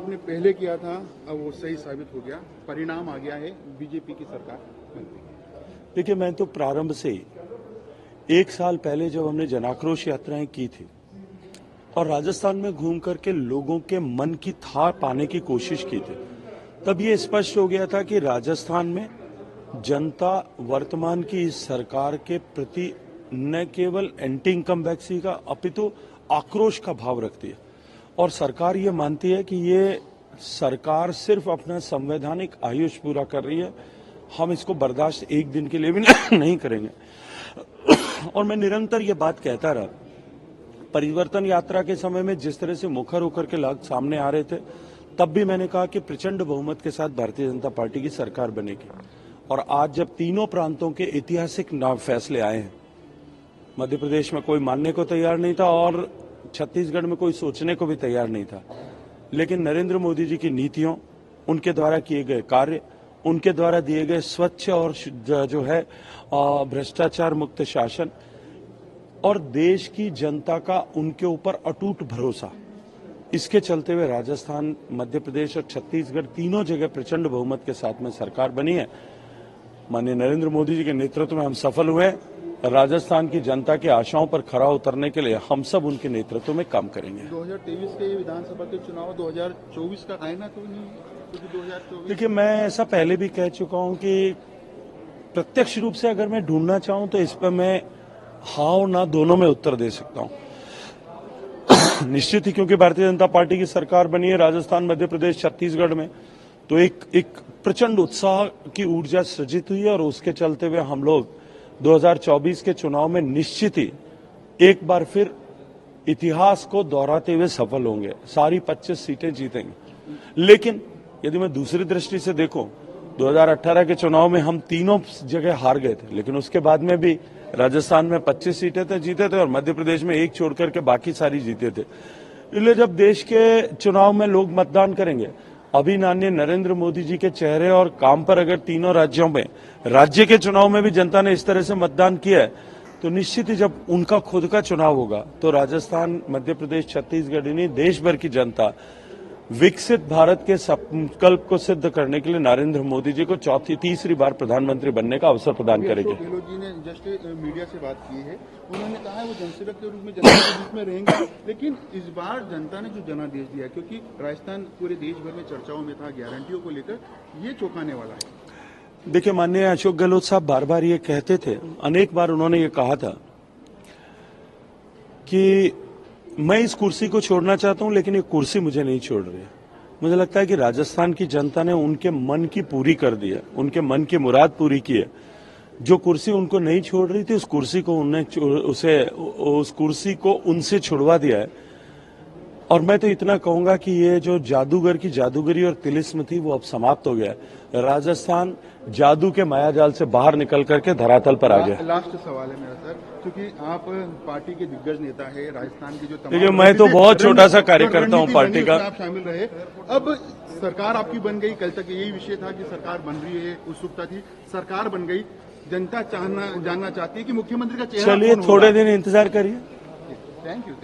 आपने पहले किया था अब वो सही साबित हो गया, परिणाम आ गया है, बीजेपी की सरकार बनती है। देखिए, मैं तो प्रारंभ से ही 1 साल पहले जब हमने जनाक्रोश यात्राएं की थी और राजस्थान में घूम करके लोगों के मन की थाह पाने की कोशिश की थी, तब ये स्पष्ट हो गया था कि राजस्थान में जनता वर्तमान की इस सरकार के प्रति न केवल एंटी इनकम वैक्सी का अपितु आक्रोश का भाव रखती है और सरकार ये मानती है कि ये सरकार सिर्फ अपना संवैधानिक आयुष पूरा कर रही है, हम इसको बर्दाश्त एक दिन के लिए भी नहीं करेंगे। और मैं निरंतर ये बात कहता रहा, परिवर्तन यात्रा के समय में जिस तरह से मुखर होकर के लोग सामने आ रहे थे, तब भी मैंने कहा कि प्रचंड बहुमत के साथ भारतीय जनता पार्टी की सरकार बनेगी। और आज जब तीनों प्रांतों के ऐतिहासिक फैसले आए हैं, मध्य प्रदेश में कोई मानने को तैयार नहीं था और छत्तीसगढ़ में कोई सोचने को भी तैयार नहीं था, लेकिन नरेंद्र मोदी जी की नीतियों, उनके द्वारा किए गए कार्य, उनके द्वारा दिए गए स्वच्छ और जो है भ्रष्टाचार मुक्त शासन और देश की जनता का उनके ऊपर अटूट भरोसा, इसके चलते हुए राजस्थान, मध्य प्रदेश और छत्तीसगढ़ तीनों जगह प्रचंड बहुमत के साथ में सरकार बनी है। माननीय नरेंद्र मोदी जी के नेतृत्व में हम सफल हुए हैं। राजस्थान की जनता की आशाओं पर खरा उतरने के लिए हम सब उनके नेतृत्व में काम करेंगे। 2023 के विधानसभा के चुनाव 2024 का आईना तो नहीं, क्योंकि 2024। देखिए, मैं ऐसा पहले भी कह चुका हूं कि प्रत्यक्ष रूप से अगर मैं ढूंढना चाहूं तो इस पर मैं हाँ और ना दोनों में उत्तर दे सकता हूं। निश्चित ही क्योंकि भारतीय जनता पार्टी की सरकार बनी है राजस्थान, मध्य प्रदेश, छत्तीसगढ़ में, तो एक प्रचंड उत्साह की ऊर्जा सृजित हुई है और उसके चलते हुए हम लोग 2024 के चुनाव में निश्चित ही एक बार फिर इतिहास को दोहराते हुए सफल होंगे, सारी 25 सीटें जीतेंगे। लेकिन यदि मैं दूसरी दृष्टि से देखूं, 2018 के चुनाव में हम तीनों जगह हार गए थे, लेकिन उसके बाद में भी राजस्थान में 25 सीटें थे, जीते थे और मध्य प्रदेश में एक छोड़ करके बाकी सारी जीते थे। इसलिए जब देश के चुनाव में लोग मतदान करेंगे, अभी माननीय नरेंद्र मोदी जी के चेहरे और काम पर अगर तीनों राज्यों में, राज्य के चुनाव में भी जनता ने इस तरह से मतदान किया है, तो निश्चित ही जब उनका खुद का चुनाव होगा तो राजस्थान, मध्य प्रदेश, छत्तीसगढ़ नहीं, देश भर की जनता विकसित भारत के संकल्प को सिद्ध करने के लिए नरेंद्र मोदी जी को तीसरी बार प्रधानमंत्री बनने का अवसर प्रदान करेगी। गहलोत जी ने जस्ट मीडिया से बात की है, उन्होंने कहा है वो जनसेवक के रूप में जनता के बीच में रहेंगे, लेकिन इस बार जनता ने जो जनादेश दिया, क्योंकि राजस्थान पूरे देश भर में चर्चाओं में था गारंटियों को लेकर, ये चौंकाने वाला है। देखिए, माननीय अशोक गहलोत साहब बार बार ये कहते थे, अनेक बार उन्होंने ये कहा था कि मैं इस कुर्सी को छोड़ना चाहता हूं, लेकिन ये कुर्सी मुझे नहीं छोड़ रही है। मुझे लगता है कि राजस्थान की जनता ने उनके मन की पूरी कर दी है, उनके मन की मुराद पूरी की है। जो कुर्सी उनको नहीं छोड़ रही थी, उस कुर्सी को उनसे छुड़वा दिया है। और मैं तो इतना कहूंगा कि ये जो जादूगर की जादूगरी और तिलिस्म थी, वो अब समाप्त हो गया है। राजस्थान जादू के मायाजाल से बाहर निकल करके धरातल पर आ गया। लास्ट सवाल है मेरा सर, क्योंकि आप पार्टी के दिग्गज नेता है, राजस्थान की जो देखिए, मैं तो बहुत छोटा सा कार्यकर्ता हूं पार्टी का। आप शामिल रहे, अब सरकार आपकी बन गई, कल तक यही विषय था कि सरकार बन रही है, उत्सुकता थी, सरकार बन गई, जनता जानना चाहती है कि मुख्यमंत्री का चेहरा। चलिए, थोड़े दिन इंतजार करिए। Thank you.